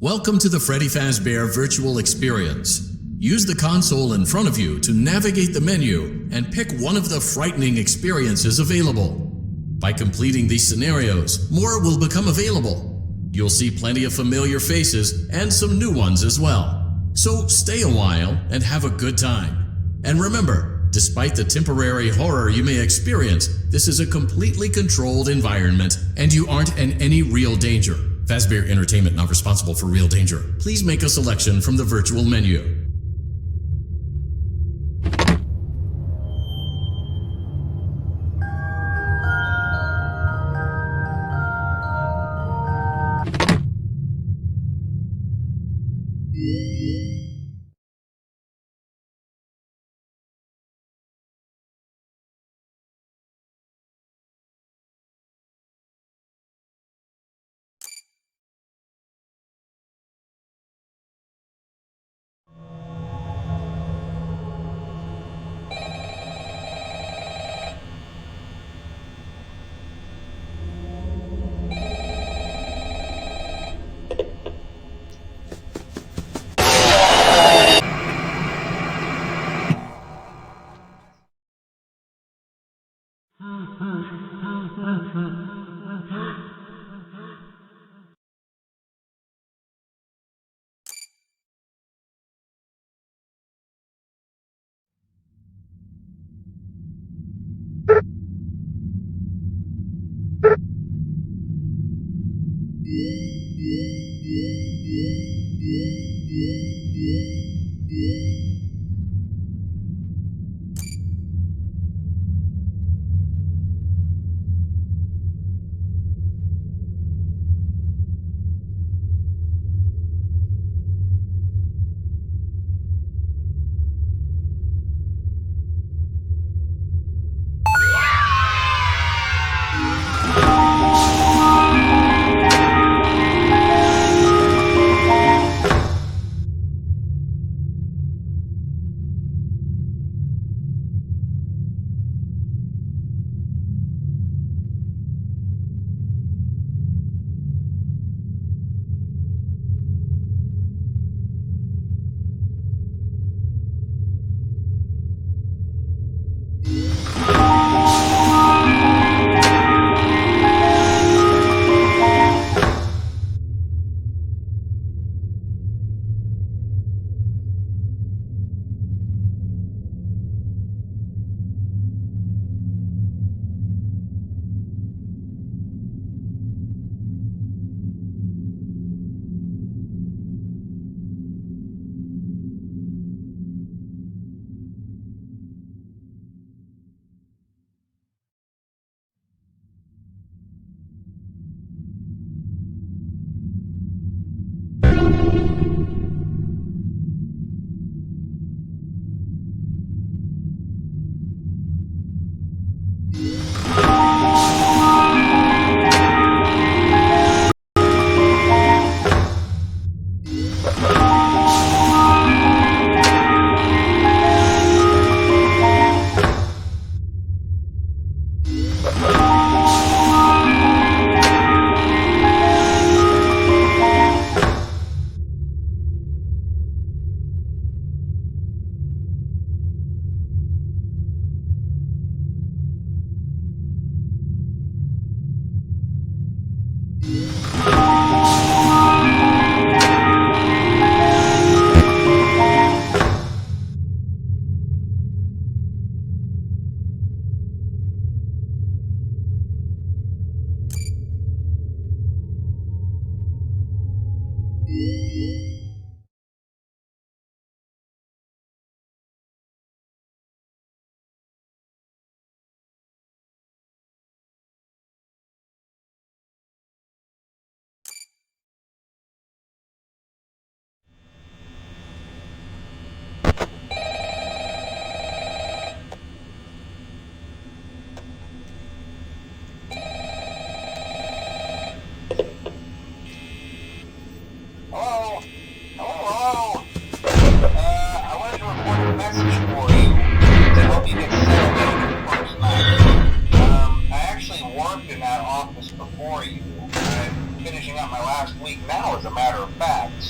Welcome to the Freddy Fazbear virtual experience. Use the console in front of you to navigate the menu and pick one of the frightening experiences available. By completing these scenarios, more will become available. You'll see plenty of familiar faces and some new ones as well. So stay a while and have a good time. And remember, despite the temporary horror you may experience, this is a completely controlled environment and you aren't in any real danger. Fazbear Entertainment not responsible for real danger. Please make a selection from the virtual menu.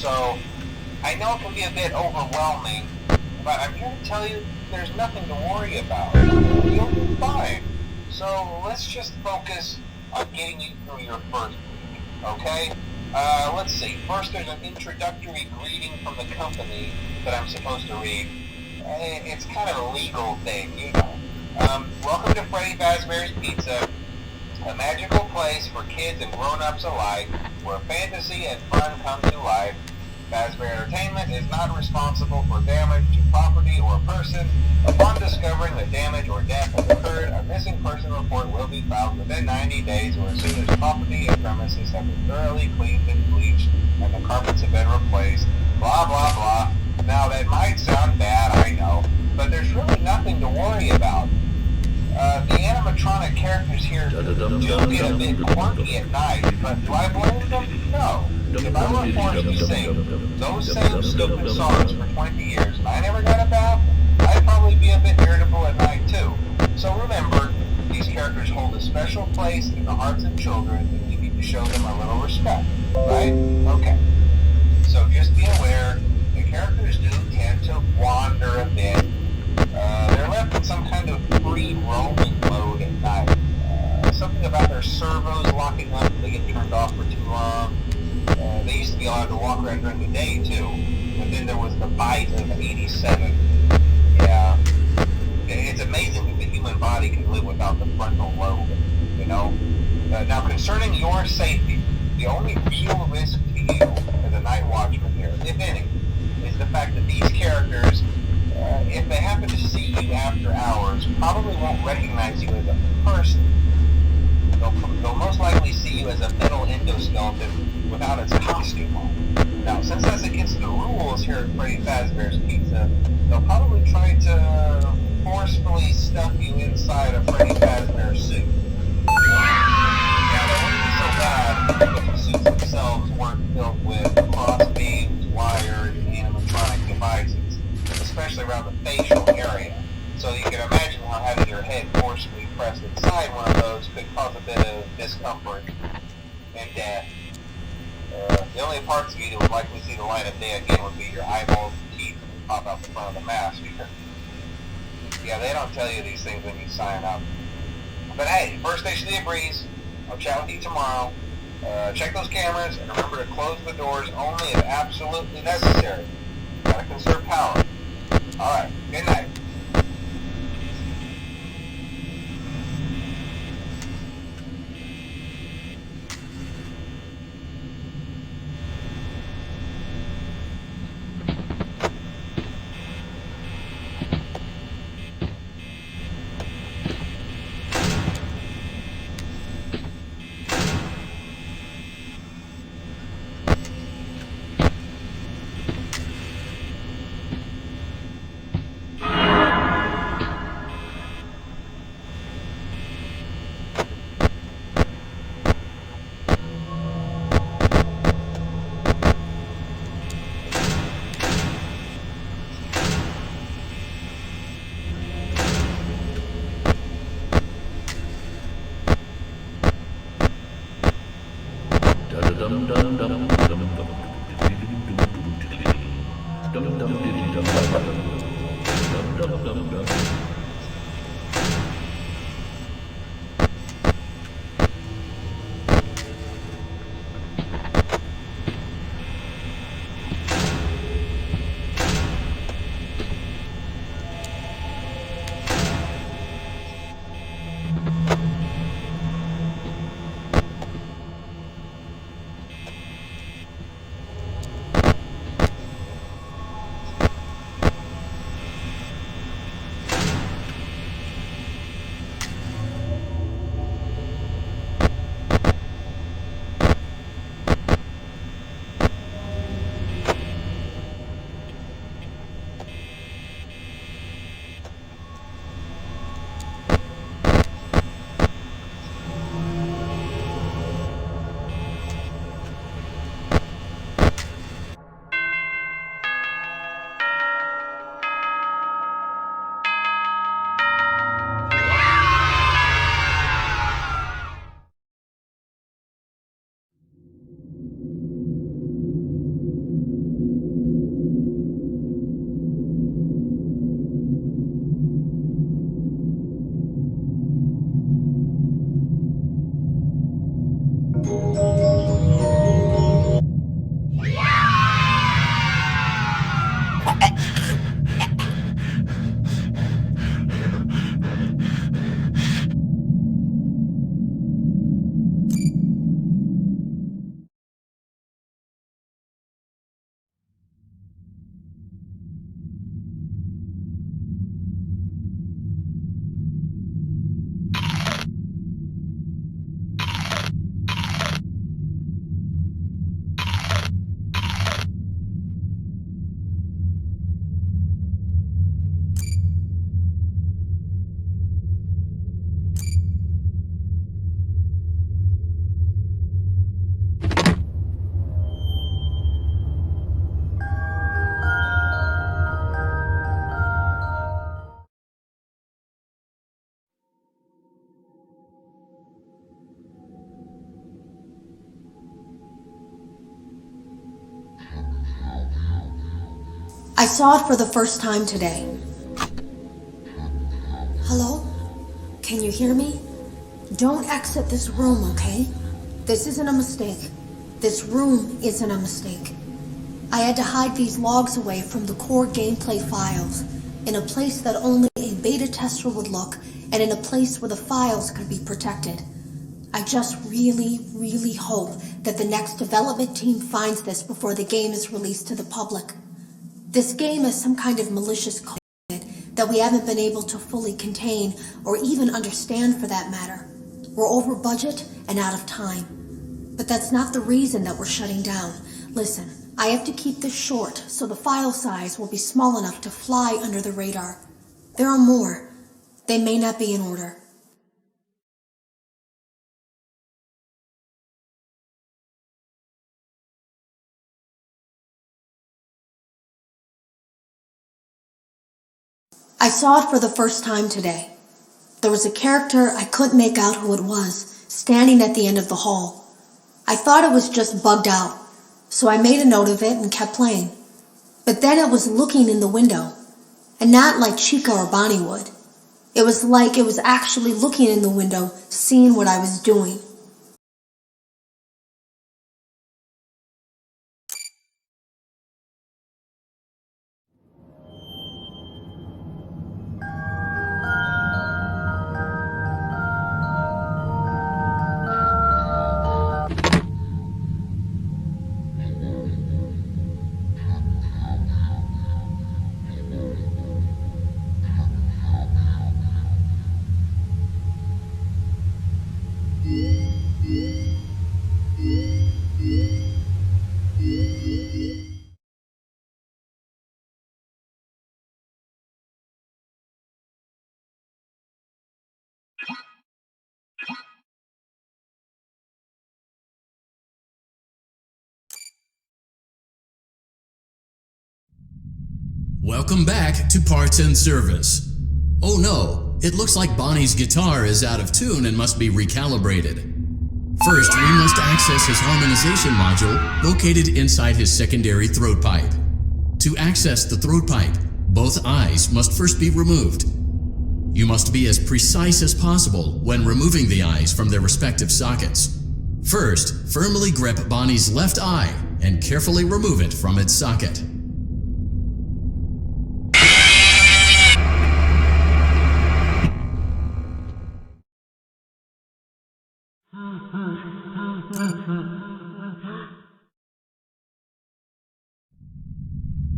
So I know it can be a bit overwhelming, but I'm here to tell you there's nothing to worry about. You'll be fine. So let's just focus on getting you through your first week, okay? Let's see. First, there's an introductory greeting from the company that I'm supposed to read. It's kind of a legal thing, you know. Welcome to Freddy Fazbear's Pizza, a magical place for kids and grown-ups alike, where fantasy and fun come to life. Fazbear Entertainment is not responsible for damage to property or person. Upon discovering that damage or death has occurred, a missing person report will be filed within 90 days or as soon as property and premises have been thoroughly cleaned and bleached and the carpets have been replaced. Blah, blah, blah. Now, that might sound bad, I know, but there's really nothing to worry about. The animatronic characters here do get a bit quirky at night, but do I blame them? No. If I were forced to sing those same stupid songs for 20 years and I never got a bath, I'd probably be a bit irritable at night too. So remember, these characters hold a special place in the hearts of children and you need to show them a little respect, right? Okay. So just be aware, the characters do tend to wander a bit. They're left in some kind of free roaming mode at night. Something about their servos locking up if they get turned off for too long. They used to be allowed to walk around during the day too, but then there was the bite of 87. Yeah, it's amazing that the human body can live without the frontal lobe, you know. Now concerning your safety, the only real risk to you as a night watchman here, if any, is the fact that these characters, if they happen to see you after hours, probably won't recognize you as a person. They'll most likely see you as a metal endoskeleton without its costume on. Now, since that's against the rules here at Freddy Fazbear's Pizza, they'll probably try to forcefully stuff you inside a Freddy Fazbear suit. Now, that wouldn't be so bad if the suits themselves weren't filled with cross beams, wires, and animatronic devices, especially around the facial area. So you can imagine how having your head forcefully pressed inside one of those could cause a bit of discomfort and death. The only parts of you that would likely see the light of day again would be your eyeballs and teeth that pop out the front of the mask. Yeah, they don't tell you these things when you sign up. But hey, first station of the breeze. I'll chat with you tomorrow. Check those cameras and remember to close the doors only if absolutely necessary. Gotta conserve power. Alright, good night. I saw it for the first time today. Hello? Can you hear me? Don't exit this room, okay? This isn't a mistake. This room isn't a mistake. I had to hide these logs away from the core gameplay files in a place that only a beta tester would look, and in a place where the files could be protected. I just really hope that the next development team finds this before the game is released to the public. This game is some kind of malicious code that we haven't been able to fully contain or even understand for that matter. We're over budget and out of time. But that's not the reason that we're shutting down. Listen, I have to keep this short so the file size will be small enough to fly under the radar. There are more. They may not be in order. I saw it for the first time today. There was a character I couldn't make out who it was, standing at the end of the hall. I thought it was just bugged out, so I made a note of it and kept playing. But then it was looking in the window, and not like Chica or Bonnie would. It was like it was actually looking in the window, seeing what I was doing. Welcome back to Parts and Service. Oh no, it looks like Bonnie's guitar is out of tune and must be recalibrated. First, we must access his harmonization module located inside his secondary throat pipe. To access the throat pipe, both eyes must first be removed. You must be as precise as possible when removing the eyes from their respective sockets. First, firmly grip Bonnie's left eye and carefully remove it from its socket.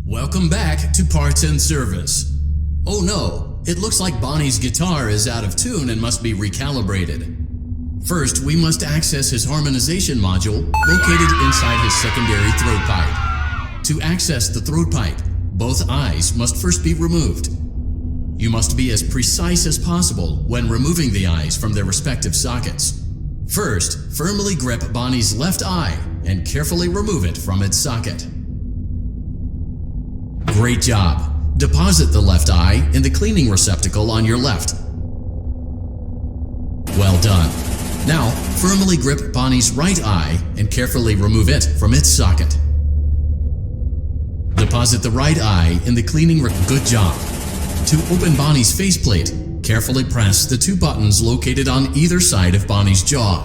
Welcome back to Parts and Service. Oh no, it looks like Bonnie's guitar is out of tune and must be recalibrated. First, we must access his harmonization module located inside his secondary throat pipe. To access the throat pipe, both eyes must first be removed. You must be as precise as possible when removing the eyes from their respective sockets. First, firmly grip Bonnie's left eye and carefully remove it from its socket. Great job! Deposit the left eye in the cleaning receptacle on your left. Well done. Now, firmly grip Bonnie's right eye and carefully remove it from its socket. Deposit the right eye in the cleaning Good job. To open Bonnie's faceplate, carefully press the two buttons located on either side of Bonnie's jaw.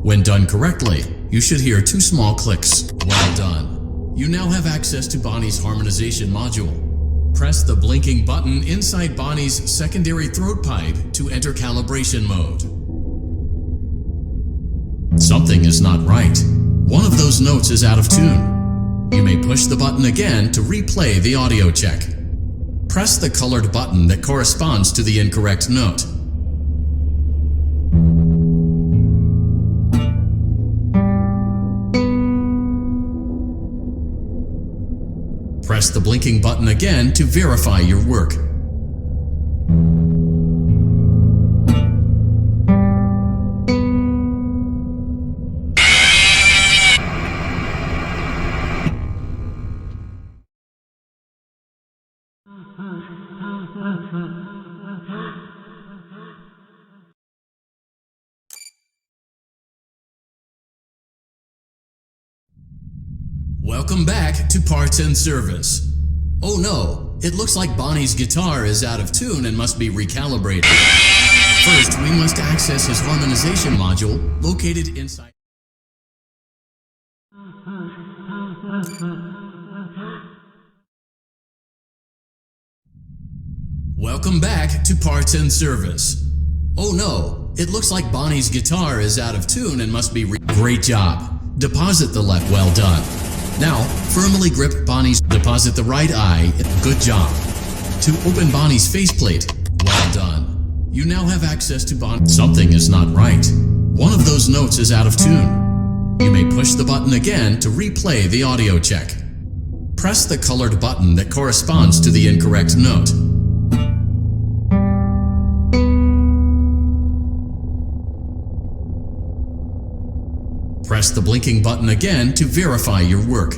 When done correctly, you should hear two small clicks. Well done. You now have access to Bonnie's harmonization module. Press the blinking button inside Bonnie's secondary throat pipe to enter calibration mode. Something is not right. One of those notes is out of tune. You may push the button again to replay the audio check. Press the colored button that corresponds to the incorrect note. Press the blinking button again to verify your work. Welcome back to Parts and Service. Oh no, it looks like Bonnie's guitar is out of tune and must be recalibrated. First, we must access his harmonization module located inside. Welcome back to Parts and Service. Oh no, it looks like Bonnie's guitar is out of tune and must be Great job. Deposit the left. Well done. Now, firmly grip Bonnie's. Deposit the right eye. Good job. To open Bonnie's faceplate. Well done. You now have access to Bonnie. Something is not right. One of those notes is out of tune. You may push the button again to replay the audio check. Press the colored button that corresponds to the incorrect note. Press the blinking button again to verify your work.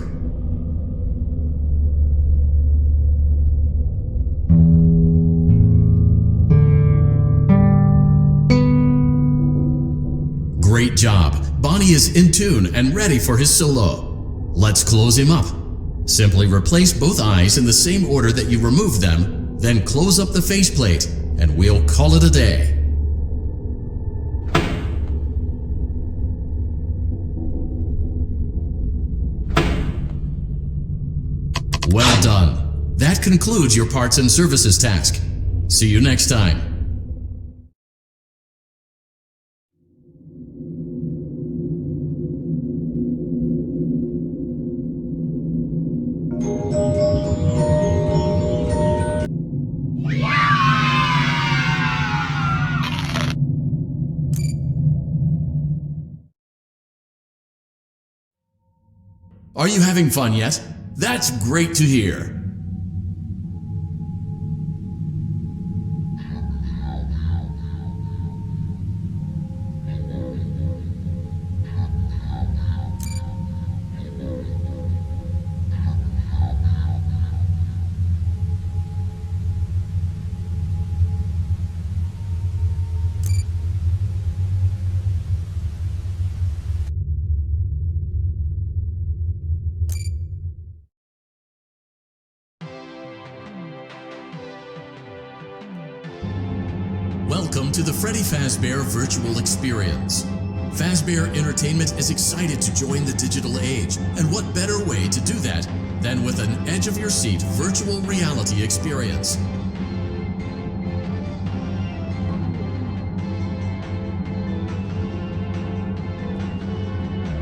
Great job! Bonnie is in tune and ready for his solo. Let's close him up. Simply replace both eyes in the same order that you removed them, then close up the faceplate, and we'll call it a day. Well done. That concludes your parts and services task. See you next time. Are you having fun yet? That's great to hear. Welcome to the Freddy Fazbear Virtual Experience. Fazbear Entertainment is excited to join the digital age, and what better way to do that than with an edge-of-your-seat virtual reality experience.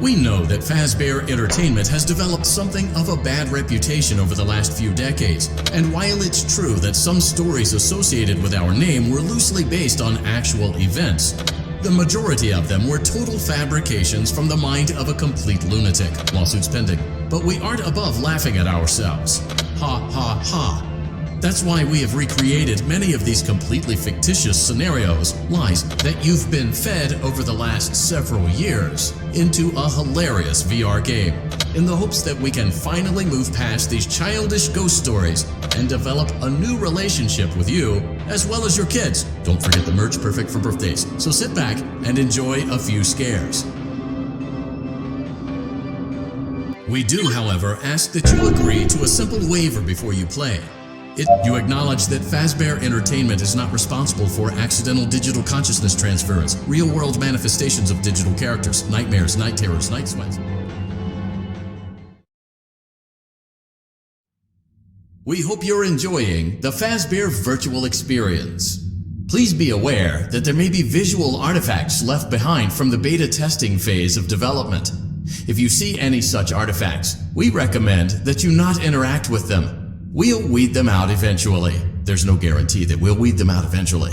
We know that Fazbear Entertainment has developed something of a bad reputation over the last few decades, and while it's true that some stories associated with our name were loosely based on actual events, the majority of them were total fabrications from the mind of a complete lunatic. Lawsuits pending. But we aren't above laughing at ourselves. Ha ha ha. That's why we have recreated many of these completely fictitious scenarios, lies that you've been fed over the last several years, into a hilarious VR game, in the hopes that we can finally move past these childish ghost stories and develop a new relationship with you, as well as your kids. Don't forget the merch, perfect for birthdays. So sit back and enjoy a few scares. We do, however, ask that you agree to a simple waiver before you play. You acknowledge that Fazbear Entertainment is not responsible for accidental digital consciousness transference, real-world manifestations of digital characters, nightmares, night terrors, night sweats. We hope you're enjoying the Fazbear Virtual Experience. Please be aware that there may be visual artifacts left behind from the beta testing phase of development. If you see any such artifacts, we recommend that you not interact with them. We'll weed them out eventually. There's no guarantee that we'll weed them out eventually.